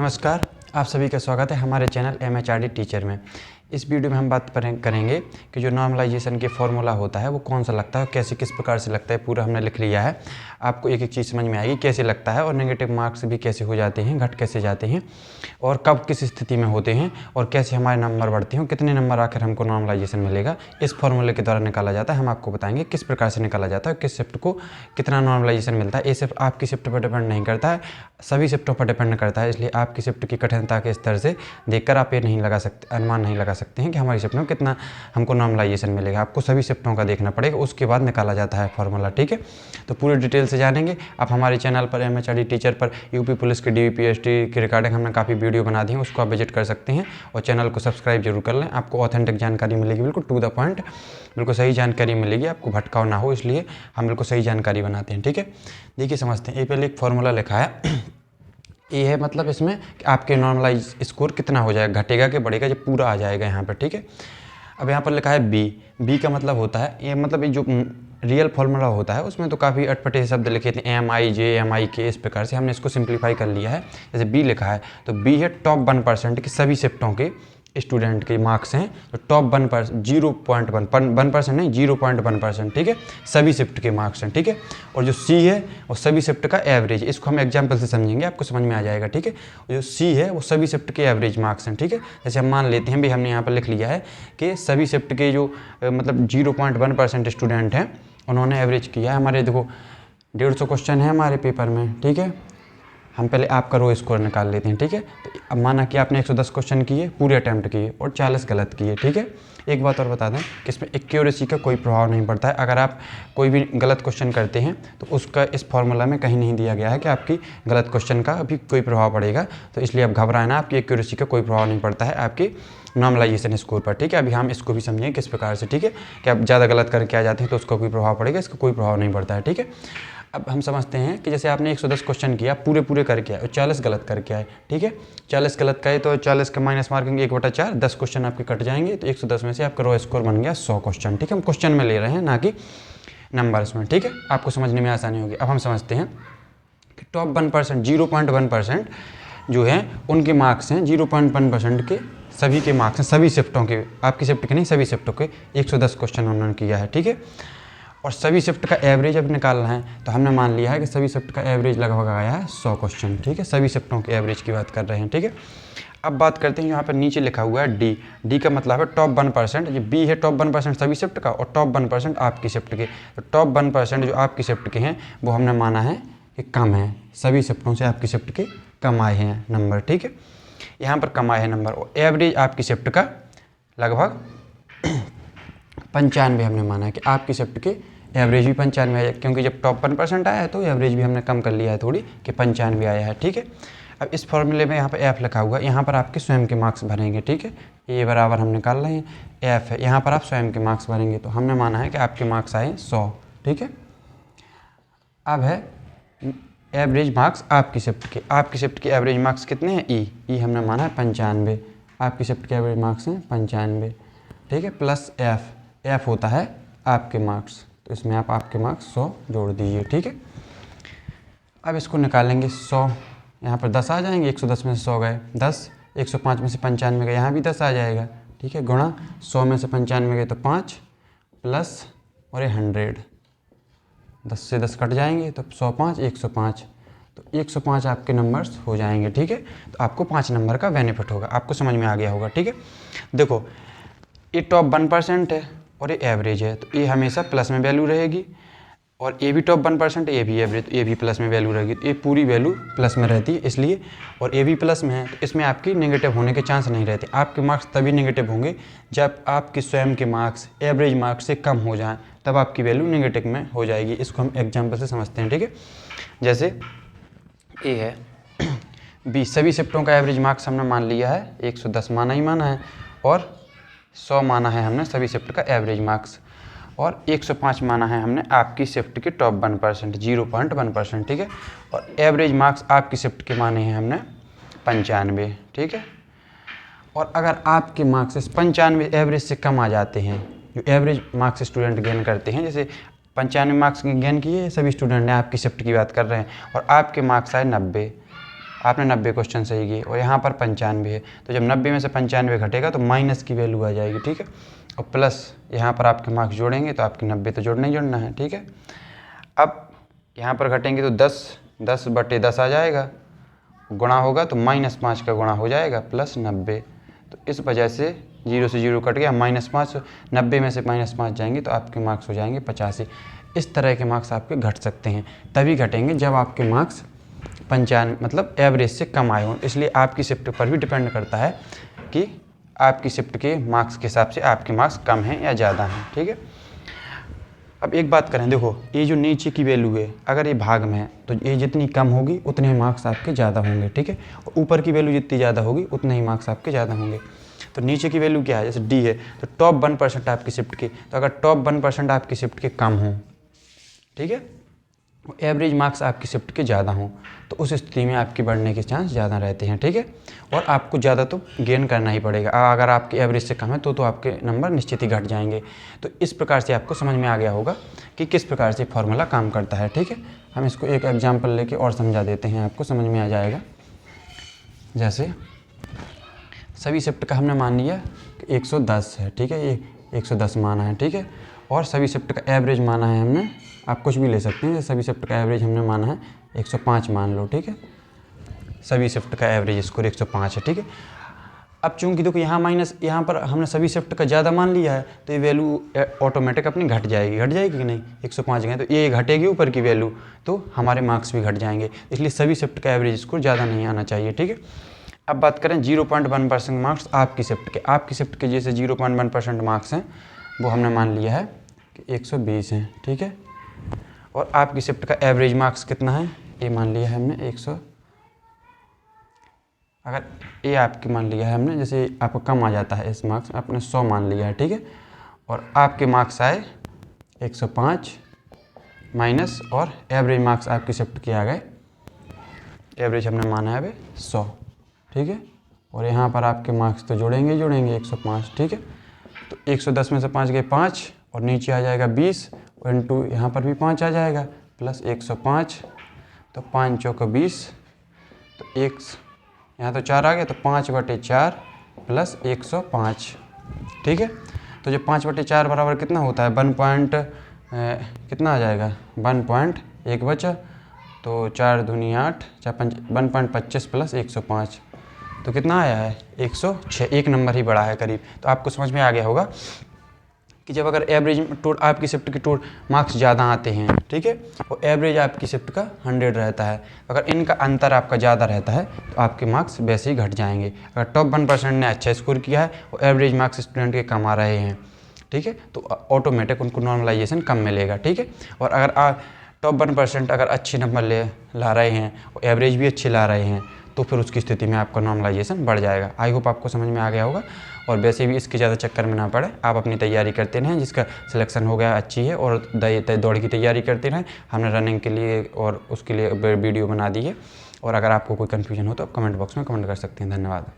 नमस्कार, आप सभी का स्वागत है हमारे चैनल MHRD टीचर में। इस वीडियो में हम बात करेंगे कि जो नॉर्मलाइजेशन के फॉर्मूला होता है वो कौन सा लगता है, कैसे किस प्रकार से लगता है, पूरा हमने लिख लिया है। आपको एक एक चीज़ समझ में आएगी कैसे लगता है और नेगेटिव मार्क्स भी कैसे हो जाते हैं, घट कैसे जाते हैं और कब किस स्थिति में होते हैं और कैसे हमारे नंबर बढ़ते हैं, कितने नंबर आकर हमको नॉर्मलाइजेशन मिलेगा, इस फॉर्मूले के द्वारा निकाला जाता है। हम आपको बताएंगे किस प्रकार से निकाला जाता है, किस शिफ्ट को कितना नॉर्मलाइजेशन मिलता है। ये सिर्फ आपकी शिफ्ट पर डिपेंड नहीं करता है, सभी शिफ्टों पर डिपेंड करता है। इसलिए आपकी शिफ्ट की कठिनता के स्तर से देखकर आप ये नहीं लगा सकते, अनुमान नहीं लगा सकते हैं कि हमारी शिफ्ट में कितना हमको नॉर्मलाइजेशन मिलेगा। आपको सभी शिफ्टों का देखना पड़ेगा, उसके बाद निकाला जाता है फॉर्मूला। ठीक है, तो पूरे डिटेल से जानेंगे। आप हमारे चैनल पर MHRD टीचर पर यूपी पुलिस के DVPST के रिगार्डिंग हमने काफ़ी वीडियो बना दी है, उसको आप विजिट कर सकते हैं और चैनल को सब्सक्राइब जरूर कर लें। आपको ऑथेंटिक जानकारी मिलेगी, बिल्कुल टू द पॉइंट, बिल्कुल सही जानकारी मिलेगी, आपको भटकाव ना हो, इसलिए हम बिल्कुल सही जानकारी बनाते हैं। ठीक है, देखिए समझते हैं। ये पहले एक फॉर्मूला लिखा है, ये है मतलब इसमें कि आपके नॉर्मलाइज स्कोर कितना हो जाएगा, घटेगा कि बढ़ेगा, जब पूरा आ जाएगा यहाँ पर। ठीक है, अब यहाँ पर लिखा है बी का मतलब होता है, ये मतलब ये जो रियल फॉर्मूला होता है उसमें तो काफ़ी अटपटे शब्द लिखे थे, MIJ MIK, इस प्रकार से हमने इसको सिंप्लीफाई कर लिया है। जैसे बी लिखा है तो बी है टॉप 1% की सभी शिफ्टों के स्टूडेंट के मार्क्स हैं, तो टॉप 1%, 0.1% नहीं 0.1%। ठीक है, सभी शिफ्ट के मार्क्स हैं। ठीक है, और जो सी है वो सभी शिफ्ट का एवरेज, इसको हम एग्जांपल से समझेंगे, आपको समझ में आ जाएगा। ठीक है, जो सी है वो सभी शिफ्ट के एवरेज मार्क्स हैं। ठीक है, जैसे हम मान लेते हैं भी, हमने यहाँ पर लिख लिया है कि सभी शिफ्ट के जो मतलब 0.1% स्टूडेंट हैं उन्होंने एवरेज किया है। हमारे देखो 150 क्वेश्चन है हमारे पेपर में। ठीक है, हम पहले आपका रो स्कोर निकाल लेते हैं। ठीक है, तो अब माना कि आपने 110 क्वेश्चन किए, पूरे अटैम्प्ट किए और 40 गलत किए। ठीक है, एक बात और बता दें कि इसमें एक्यूरेसी का कोई प्रभाव नहीं पड़ता है। अगर आप कोई भी गलत क्वेश्चन करते हैं तो उसका इस फॉर्मूला में कहीं नहीं दिया गया है कि आपकी गलत क्वेश्चन का भी कोई प्रभाव पड़ेगा, तो इसलिए आप घबराएं ना, आपकी एक्यूरेसी का कोई प्रभाव नहीं पड़ता है आपकी नॉर्मलाइजेशन स्कोर पर। ठीक है, अभी हम इसको भी समझेंगे किस प्रकार से। ठीक है, कि आप ज़्यादा गलत करके आ जाते हैं तो उसका कोई प्रभाव पड़ेगा, इसका कोई प्रभाव नहीं पड़ता है। ठीक है, अब हम समझते हैं कि जैसे आपने 110 क्वेश्चन किया, पूरे करके आए और 40 गलत करके आए। ठीक है, 40 गलत का है तो 40 का माइनस मार्किंग 1/4, 10 क्वेश्चन आपके कट जाएंगे, तो 110 में से आपका रो स्कोर बन गया 100 क्वेश्चन। ठीक है, हम क्वेश्चन में ले रहे हैं ना कि नंबर्स में। ठीक है, आपको समझने में आसानी होगी। अब हम समझते हैं कि टॉप 1%, 0.1% जो है उनके मार्क्स हैं, 0.1% के सभी के मार्क्स हैं, सभी शिफ्टों के, आपकी शिफ्ट के नहीं सभी शिफ्टों के 110 क्वेश्चन उन्होंने किया है। ठीक है, और सभी शिफ्ट का एवरेज अब निकालना है, तो हमने मान लिया है कि सभी शिफ्ट का एवरेज लगभग आया है 100 क्वेश्चन। ठीक है, सभी शिफ्टों के एवरेज की बात कर रहे हैं। ठीक है, अब बात करते हैं, यहाँ पर नीचे लिखा हुआ है डी का मतलब है टॉप 1%। ये बी है टॉप 1% सभी शिफ्ट का और टॉप 1% आपकी शिफ्ट के। तो टॉप 1% जो आपकी शिफ्ट के हैं वो हमने माना है कि कम है, सभी शिफ्टों से आपकी शिफ्ट के कम आए हैं नंबर। ठीक है, यहाँ पर कम आए हैं नंबर और एवरेज आपकी शिफ्ट का लगभग 95 हमने माना है कि आपकी शिफ्ट के एवरेज भी 95 आया, क्योंकि जब टॉप 1% आया है तो एवरेज भी हमने कम कर लिया है थोड़ी कि 95 आया है। ठीक है, अब इस फॉर्मूले में यहाँ पर एफ लिखा हुआ है, यहाँ पर आपके स्वयं के मार्क्स भरेंगे। ठीक है, ये बराबर हम निकाल रहे हैं, एफ है, यहाँ पर आप स्वयं के मार्क्स भरेंगे, तो हमने माना है कि आपके मार्क्स आए 100। ठीक है, अब है एवरेज मार्क्स आपकी शिफ्ट के एवरेज मार्क्स कितने हैं, ई हमने माना है 95, आपकी शिफ्ट के एवरेज मार्क्स हैं 95। ठीक है, प्लस एफ होता है आपके मार्क्स, तो इसमें आप आपके मार्क्स 100 जोड़ दीजिए। ठीक है, अब इसको निकालेंगे 100, यहाँ पर 10 आ जाएंगे, 110 में से 100 गए 10, 105 में से 95 गए, यहाँ भी 10 आ जाएगा। ठीक है, गुणा 100 में से 95 गए तो 5 प्लस और ये 100, 10 से 10 कट जाएंगे तो 105 105, तो 105 आपके नंबर्स हो जाएंगे। ठीक है, तो आपको 5 नंबर का बेनिफिट होगा, आपको समझ में आ गया होगा। ठीक है, देखो ये टॉप 1% है और ये एवरेज है, तो ये हमेशा प्लस में वैल्यू रहेगी, और ये भी टॉप 1%, ये भी एवरेज, तो ये भी प्लस में वैल्यू रहेगी, तो ये पूरी वैल्यू प्लस में रहती है इसलिए, और ये भी प्लस में है तो इसमें आपकी नेगेटिव होने के चांस नहीं रहते। आपके मार्क्स तभी नेगेटिव होंगे जब आपके स्वयं के मार्क्स एवरेज मार्क्स से कम हो जाएँ, तब आपकी वैल्यू नेगेटिव में हो जाएगी। इसको हम एग्जाम्पल से समझते हैं। ठीक है, जैसे ए है बी, सभी शिफ्टों का एवरेज मार्क्स हमने मान लिया है 110 माना ही माना है, और 100 माना है हमने सभी शिफ्ट का एवरेज मार्क्स, और 105 माना है हमने आपकी शिफ्ट के टॉप 1%, 0.1%। ठीक है, और एवरेज मार्क्स आपकी शिफ्ट के माने हैं हमने 95। ठीक है, और अगर आपके मार्क्स 95 एवरेज से कम आ जाते हैं, जो एवरेज मार्क्स स्टूडेंट गेन करते हैं, जैसे 95 मार्क्स गेन किए सभी स्टूडेंट ने, आपकी शिफ्ट की बात कर रहे हैं, और आपके मार्क्स आए 90, आपने 90 क्वेश्चन सही किए और यहाँ पर 95 है, तो जब 90 में से 95 घटेगा तो माइनस की वैल्यू आ जाएगी, ठीक है। और प्लस यहाँ पर आपके मार्क्स जोड़ेंगे तो आपके 90 तो जोड़ना ही जोड़ना है, ठीक है। अब यहाँ पर घटेंगे तो 10/10 आ जाएगा, गुणा होगा तो -5 का गुणा हो जाएगा प्लस 90। तो इस वजह से 0 से 0 कट गया, -5, 90 में से -5 जाएंगे तो आपके मार्क्स हो जाएंगे 85। इस तरह के मार्क्स आपके घट सकते हैं, तभी घटेंगे जब आपके मार्क्स 95 मतलब एवरेज से कम आए हों। इसलिए आपकी शिफ्ट पर भी डिपेंड करता है कि आपकी शिफ्ट के मार्क्स के हिसाब से आपके मार्क्स कम हैं या ज़्यादा हैं, ठीक है। अब एक बात करें, देखो ये जो नीचे की वैल्यू है अगर ये भाग में है तो ये जितनी कम होगी उतने मार्क्स आपके ज़्यादा होंगे, ठीक है। और ऊपर की वैल्यू जितनी ज़्यादा होगी उतने ही मार्क्स आपके ज़्यादा होंगे। तो नीचे की वैल्यू क्या है, जैसे डी है तो टॉप 1% आपकी शिफ्ट की, तो अगर टॉप 1% आपकी शिफ्ट के कम हों, ठीक है, एवरेज मार्क्स आपकी शिफ्ट के ज़्यादा हों, तो उस स्थिति में आपके बढ़ने के चांस ज़्यादा रहते हैं, ठीक है। और आपको ज़्यादा तो गेन करना ही पड़ेगा, अगर आपके एवरेज से कम है तो आपके नंबर निश्चित ही घट जाएंगे। तो इस प्रकार से आपको समझ में आ गया होगा कि किस प्रकार से फॉर्मूला काम करता है, ठीक है। हम इसको एक एग्जाम्पल लेके और समझा देते हैं, आपको समझ में आ जाएगा। जैसे सभी शिफ्ट का हमने मान लिया कि 110 है, ठीक है, ये 110 माना है, ठीक है। और सभी शिफ्ट का एवरेज माना है हमने, आप कुछ भी ले सकते हैं, सभी शिफ्ट का एवरेज हमने माना है 105 मान लो, ठीक है। सभी शिफ्ट का एवरेज स्कोर 105 है, ठीक है। अब चूंकि देखो यहाँ पर हमने सभी शिफ्ट का ज़्यादा मान लिया है तो ये वैल्यू ऑटोमेटिक अपनी घट जाएगी कि नहीं, 105 गए तो ये घटेगी ऊपर की वैल्यू, तो हमारे मार्क्स भी घट जाएंगे। इसलिए सभी शिफ्ट का एवरेज स्कोर ज़्यादा नहीं आना चाहिए, ठीक है। अब बात करें 0.1% मार्क्स आपकी शिफ्ट के जैसे 0.1% मार्क्स हैं, वो हमने मान लिया है कि 120 हैं, ठीक है। और आपकी शिफ्ट का एवरेज मार्क्स कितना है, ये मान लिया है हमने 100, अगर ये आपकी मान लिया है हमने, जैसे आपको कम आ जाता है इस मार्क्स आपने 100 मान लिया है, ठीक है। और आपके मार्क्स आए 105 माइनस और एवरेज मार्क्स आपकी शिफ्ट के आ गए, एवरेज हमने माना है अभी 100, ठीक है। और यहाँ पर आपके मार्क्स तो जोड़ेंगे 105, ठीक है। तो 110 में से 5 गए 5 और नीचे आ जाएगा 20 और इंटू यहाँ पर भी 5 आ जाएगा प्लस 105, तो 5 चौका 20, तो यहाँ तो 4 आ गया तो 5/4 प्लस 105, ठीक है। तो जो 5/4 बराबर कितना होता है, कितना आ जाएगा 1.1 बचा, तो 4 दूनी 8, 1.25 प्लस 105, तो कितना आया है 106, एक नंबर ही बढ़ा है करीब। तो आपको समझ में आ गया होगा कि जब अगर एवरेज आपकी शिफ्ट के मार्क्स ज़्यादा आते हैं, ठीक है, और एवरेज आपकी शिफ्ट का 100 रहता है, अगर इनका अंतर आपका ज़्यादा रहता है तो आपके मार्क्स वैसे ही घट जाएंगे। अगर टॉप 1% ने अच्छा स्कोर किया है और एवरेज मार्क्स स्टूडेंट के कम आ रहे हैं, ठीक है, तो ऑटोमेटिक उनको नॉर्मलाइजेशन कम मिलेगा, ठीक है। और अगर टॉप 1% अगर अच्छे नंबर ला रहे हैं और एवरेज भी अच्छे ला रहे हैं तो फिर उसकी स्थिति में आपका नॉर्मलाइजेशन बढ़ जाएगा। आई होप आपको समझ में आ गया होगा। और वैसे भी इसके ज़्यादा चक्कर में ना पड़े, आप अपनी तैयारी करते रहें, जिसका सिलेक्शन हो गया अच्छी है, और दौड़ की तैयारी करते रहें। हमने रनिंग के लिए और उसके लिए वीडियो बना दी है, और अगर आपको कोई कन्फ्यूजन हो तो आप कमेंट बॉक्स में कमेंट कर सकते हैं। धन्यवाद।